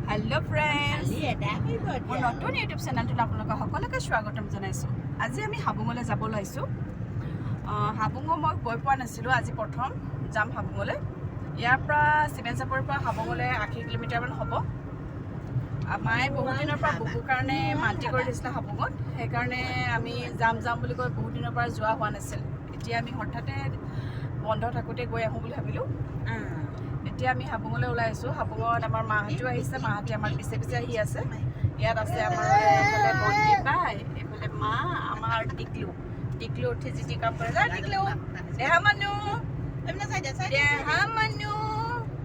Hello friends, মোৰ নতুন YouTube চেনেলটোত আপোনালোকক সকলোকে স্বাগতম জনাইছোঁ। আজি আমি হাবুঙলৈ যাবলৈ আহিছোঁ। হাবুঙত মই গৈ পোৱা নাছিলোঁ, আজি প্ৰথম যাম হাবুঙলৈ। ইয়াৰ পৰা চিমেঞ্চাপৰ পৰা হাবুঙলৈ 80 কিলোমিটাৰমান হ'ব। মায়ে বহুত দিনৰ পৰা বুকুৰ কাৰণে মান্তি কৰি দিছিলে হাবুঙত, সেইকাৰণে আমি যাম বুলি কৈ বহুত দিনৰ পৰা যোৱা হোৱা নাছিল। এতিয়া আমি হঠাতে বন্ধ থাকোঁতে গৈ আহোঁ বুলি ভাবিলোঁ। এতিয়া আমি হাবুঙলৈ ওলাই আহিছোঁ। হাবুঙত আমাৰ মাহঁতেও আহিছে, মাহঁতে আমাৰ পিছে আহি আছে। ইয়াত আছে আমাৰ এইফালে ভণ্টি বাই, এইফালে মা, আমাৰ টিকলু উঠি যি কাম কৰে যা টিকলু, দেহা মানুহ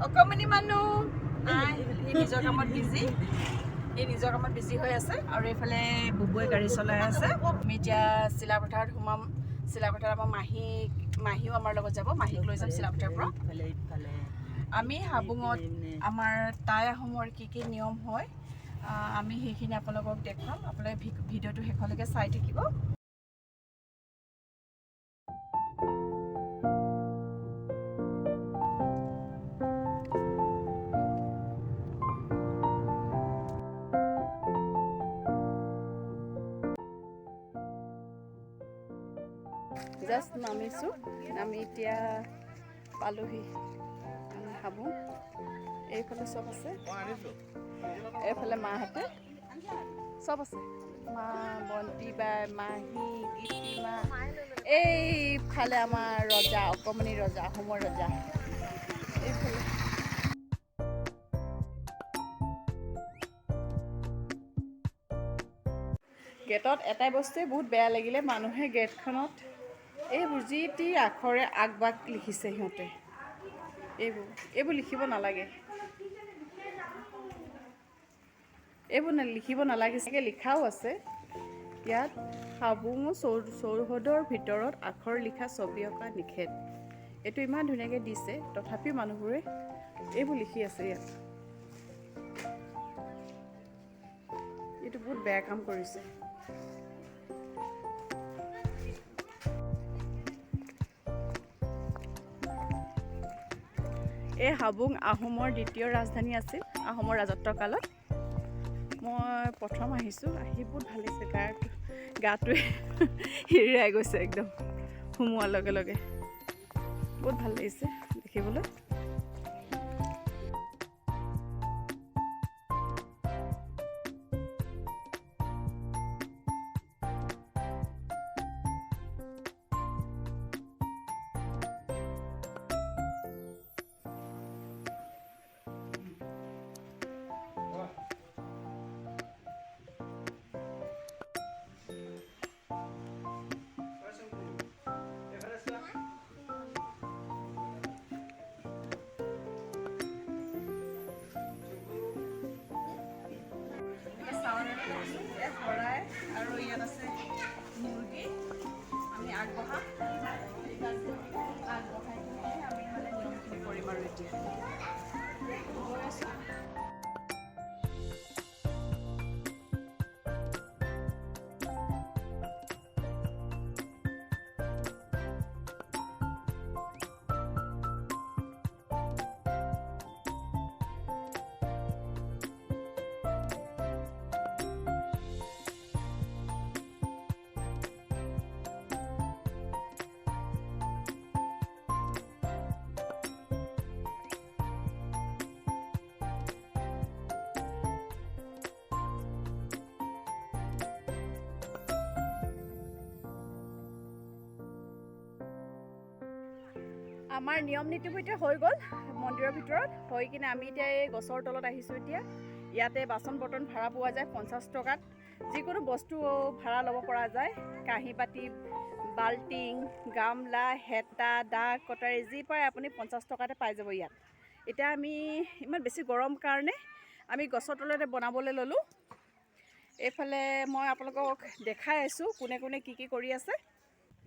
অকণমানি মানুহ সি নিজৰ কামত বিজি হৈ আছে। আৰু এইফালে বুবুৱে গাড়ী চলাই আছে। আমি এতিয়া চিলাপথাৰত সোমাম। চিলাপথাৰত আমাৰ মাহীও আমাৰ লগত যাব। মাহীক লৈ যাম চিলাপথাৰৰ পৰা। আমি হাবুঙত আমাৰ টাই আহোমৰ কি নিয়ম হয় আমি সেইখিনি আপোনালোকক দেখাম। আপোনালোকে ভিডিঅ'টো শেষলৈকে চাই থাকিব। জাষ্ট নামিছোঁ, নামি এতিয়া পালোহি হাবুং। এইফালে চব আছে, এইফালে মাহঁতে চব আছে, মা, বন্তি বাই, মাহী, গীতিমা, এইফালে আমাৰ ৰজা, অকণমানি ৰজা, আহোমৰ ৰজা এইফালে। গেটত এটাই বস্তুৱে বহুত বেয়া লাগিলে, মানুহে গেটখনত এইবোৰ যি টি আখৰে আগবাগ লিখিছে। সিহঁতে এইবোৰ লিখিব নালাগে, এইবোৰ লিখিব নালাগে। চাগে লিখাও আছে ইয়াত, হাবুং চৌহদৰ ভিতৰত আখৰ লিখা, ছবি অঁকা নিষেধ। এইটো ইমান ধুনীয়াকৈ দিছে, তথাপিও মানুহবোৰে এইবোৰ লিখি আছে ইয়াত। এইটো বহুত বেয়া কাম কৰিছে। এই হাবুং আহোমৰ দ্বিতীয় ৰাজধানী আছিল আহোমৰ ৰাজত্বৰ কালত। মই প্ৰথম আহিছোঁ, আহি বহুত ভাল লাগিছে। গাটোৱে হিৰাই গৈছে একদম সোমোৱাৰ লগে লগে। বহুত ভাল লাগিছে দেখিবলৈ। শৰাই আৰু ইয়াত আছে মুৰ্গী। আমি আগবঢ়াই কিনে আমি মানে নিয়মখিনি কৰিম আৰু এতিয়া গৈ আছোঁ। আমাৰ নিয়ম নীতিবোৰ এতিয়া হৈ গ'ল মন্দিৰৰ ভিতৰত হৈ কিনে আমি এতিয়া এই গছৰ তলত আহিছোঁ। এতিয়া ইয়াতে বাচন বৰ্তন ভাড়া পোৱা যায় 50 টকাত। যিকোনো বস্তু ভাড়া ল'ব পৰা যায়। কাঁহী বাতি, বাল্টিং, গামলা, হেতা, দা, কটাৰী যি পাৰে আপুনি 50 টকাতে পাই যাব ইয়াত। এতিয়া আমি ইমান বেছি গৰম কাৰণে আমি গছৰ তলতে বনাবলৈ ল'লোঁ। এইফালে মই আপোনালোকক দেখাই আছোঁ কোনে কি কৰি আছে।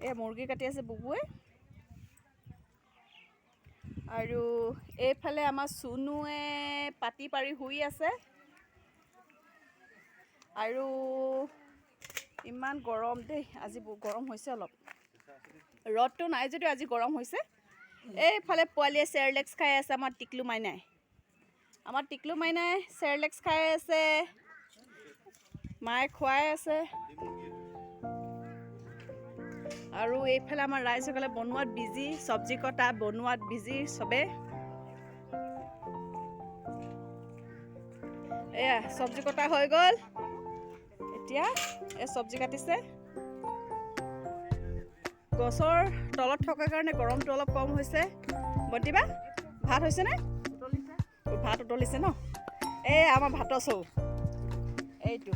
এই মুৰ্গী কাটি আছে বুবুৱে। আৰু এইফালে আমাৰ চুনুৱে পাতি পাৰি শুই আছে। আৰু ইমান গৰম দেই, আজি গৰম হৈছে অলপ। ৰ'দটো নাই যদিও আজি গৰম হৈছে। এইফালে পোৱালীয়ে চেয়াৰলেক্স খাই আছে আমাৰ টিকলু মাইনাই। আমাৰ টিকলু মাইনাই চেৰলেক্স খাই আছে, মায়ে খুৱাই আছে। আৰু এইফালে আমাৰ ৰাইজসকলে বনোৱাত বিজি, চব্জি কটা বনোৱাত বিজি চবে। এয়া চব্জি কটা হৈ গ'ল, এতিয়া এই চব্জি কাটিছে। গছৰ তলত থকাৰ কাৰণে গৰমটো অলপ কম হৈছে। বন্তিবা ভাত হৈছেনে? ভাত উতলিছে ন? এই আমাৰ ভাতৰ চৌ এইটো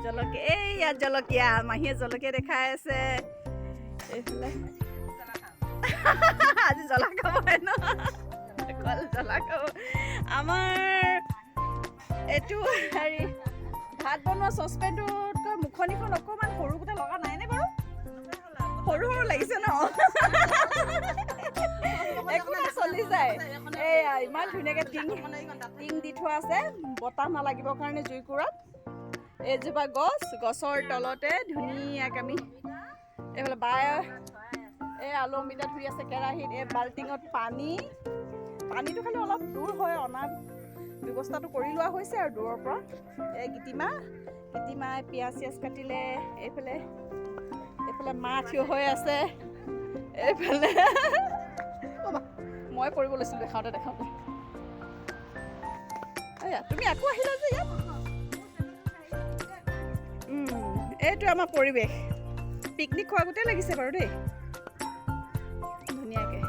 জলকীয়া, এই ইয়াত জলকীয়া, মাহীয়ে জলকীয়া দেখাই আছে। এইফালে আজি জ্বলা খাব ন, জ্বলা খাব। আমাৰ এইটো হেৰি ভাত বনোৱা চচপেনটোতকৈ মুখনিখন অকণমান সৰু গোটা লগা নাইনে বাৰু? সৰু সৰু লাগিছে ন? একো নাই, চলি যায়। এইয়া ইমান ধুনীয়াকৈ টিং দি থোৱা আছে বতাহ নালাগিবৰ কাৰণে জুইকুৰাত। এজোপা গছৰ তলতে ধুনীয়াকৈ আমি এইফালে বায়ে এই আলু অমিতা ধুই আছে কেৰাহীত। এই বাল্টিঙত পানীটো খালি অলপ দূৰ হয়, অনা ব্যৱস্থাটো কৰি লোৱা হৈছে আৰু দূৰৰ পৰা। এই গীতিমাই পিঁয়াজ চিয়াজ কাটিলে। এইফালে মা থিয় হৈ আছে। এইফালে মই পৰিব লৈছিলোঁ দেখাওঁতে। এয়া তুমি আকৌ আহিলা যে ইয়াত। এইটো আমাৰ পৰিৱেশ, পিকনিক খোৱা গোটেই লাগিছে বাৰু দেই, ধুনীয়াকৈ।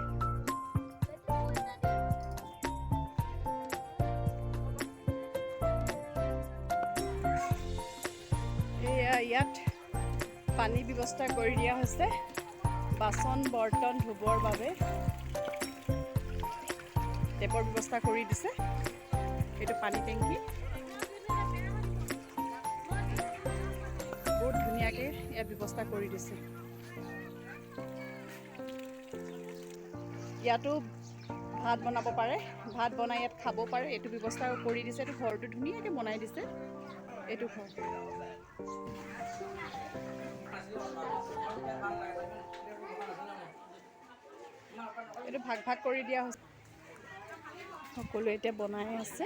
ইয়াত পানী ব্যৱস্থা কৰি দিয়া হৈছে বাচন বৰ্তন ধুবৰ বাবে। টেপৰ ব্যৱস্থা কৰি দিছে। এইটো পানী টেংকি, বহুত ধুনীয়াকৈ ইয়াত ব্যৱস্থা কৰি দিছে। ইয়াতো ভাত বনাব পাৰে, ভাত বনাই ইয়াত খাব পাৰে, এইটো ব্যৱস্থা কৰি দিছে। এইটো ঘৰটো ধুনীয়াকৈ বনাই দিছে। এইটো ঘৰ এইটো ভাগ কৰি দিয়া হৈছে। সকলোৱে এতিয়া বনাই আছে।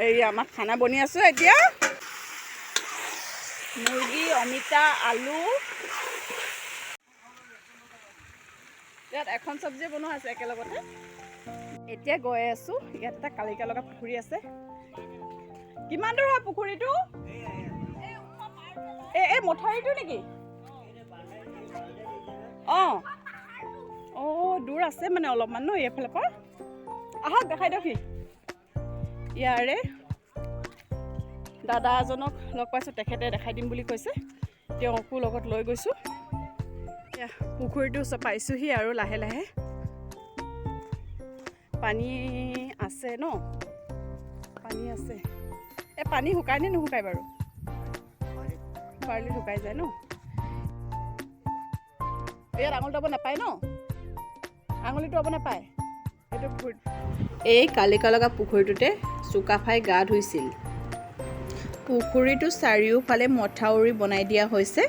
এই আমাৰ খানা বনি আছো এতিয়া। মুৰ্গী, অমিতা, আলু, ইয়াত এখন চব্জি বনোৱা আছে একেলগতে। এতিয়া গৈ আছো, ইয়াত এটা কালিকা লগা পুখুৰী আছে। কিমান দূৰ হয় পুখুৰীটো? এই মথাউৰিটো নেকি? অঁ দূৰ আছে মানে অলপমান ন এইফালৰ পৰা। আহক দেখাই দিয়কহি। ইয়াৰে দাদা এজনক লগ পাইছোঁ, তেখেতে দেখাই দিম বুলি কৈছে, তেওঁকো লগত লৈ গৈছোঁ। পুখুৰীটো পাইছোঁহি আৰু লাহে লাহে পানী আছে ন, পানী আছে। এই পানী শুকাই নে নুশুকাই বাৰু? পাৰলি শুকাই যায় ন? ইয়াত আঙুলি টুৱাব নাপায় ন? আঙুলি টুৱাব নাপায় এইটো পুখুৰীত। এই কালিকা লগা পুখুৰীটোতে চুকাফাই গা ধুইছিল। পুখুৰীটো চাৰিওফালে মথাউৰি বনাই দিয়া হৈছে।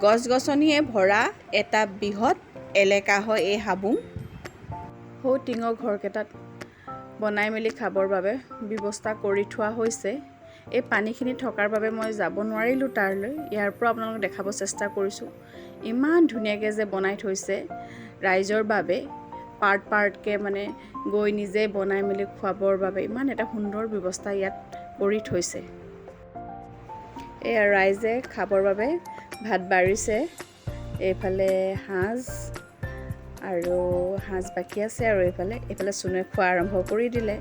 গছ গছনিয়ে ভৰা এটা বৃহৎ এলেকা হয় এই হাবুং। সৌ টিঙৰ ঘৰকেইটাত বনাই মেলি খাবৰ বাবে ব্যৱস্থা কৰি থোৱা হৈছে। এই পানীখিনি থকাৰ বাবে মই যাব নোৱাৰিলোঁ তাৰলৈ। ইয়াৰ পৰা আপোনালোকক দেখাব চেষ্টা কৰিছোঁ। ইমান ধুনীয়াকৈ যে বনাই থৈছে ৰাইজৰ বাবে, পাৰ্টকৈ মানে গৈ নিজে বনাই মেলি খুৱাবৰ বাবে ইমান এটা সুন্দৰ ব্যৱস্থা ইয়াত কৰি থৈছে। এয়া ৰাইজে খাবৰ বাবে ভাত বাঢ়িছে। এইফালে সাঁজ বাকী আছে, আৰু এইফালে চুনুৱে খোৱা আৰম্ভ কৰি দিলে।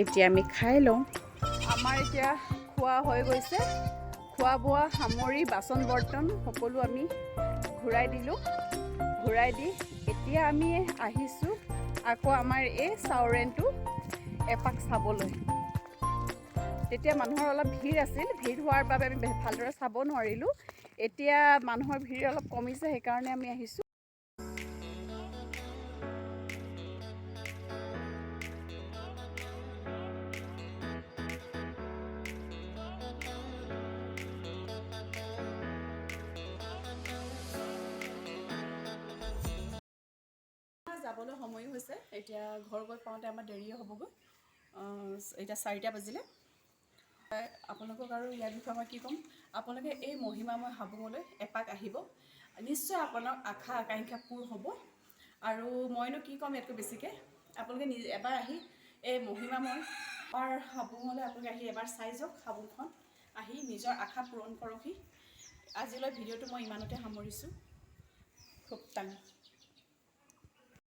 এতিয়া আমি খাই লওঁ। আমাৰ এতিয়া খোৱা হৈ গৈছে। খোৱা বোৱা সামৰি বাচন বৰ্তন সকলো আমি ঘূৰাই দিলোঁ। ঘূৰাই দি এতিয়া আমি আহিছোঁ আকৌ আমাৰ এই চাউৰেনটো এপাক চাবলৈ। তেতিয়া মানুহৰ অলপ ভিৰ আছিল, ভিৰ হোৱাৰ বাবে আমি ভালদৰে চাব নোৱাৰিলোঁ। এতিয়া মানুহৰ ভিৰ অলপ কমিছে, সেইকাৰণে আমি আহিছোঁ। যাবলৈ সময়ো হৈছে এতিয়া ঘৰ গৈ পাওঁতে আমাৰ দেৰিয়ে হ'বগৈ এতিয়া 4টা বাজিলে আপোনালোকক আৰু ইয়াৰ বিষয়ে মই কি ক'ম আপোনালোকে এই মহিমাময় হাবুঙলৈ এপাক আহিব নিশ্চয় আপোনাৰ আশা আকাংক্ষা পূৰ হ'ব আৰু মইনো কি ক'ম ইয়াতকৈ বেছিকৈ আপোনালোকে এবাৰ আহি এই মহিমাময় হাবুঙলৈ আপোনালোকে আহি এবাৰ চাই যাওক হাবুংখন আহি নিজৰ আশা পূৰণ কৰকহি আজিলৈ ভিডিঅ'টো মই ইমানতে সামৰিছোঁ খুব টান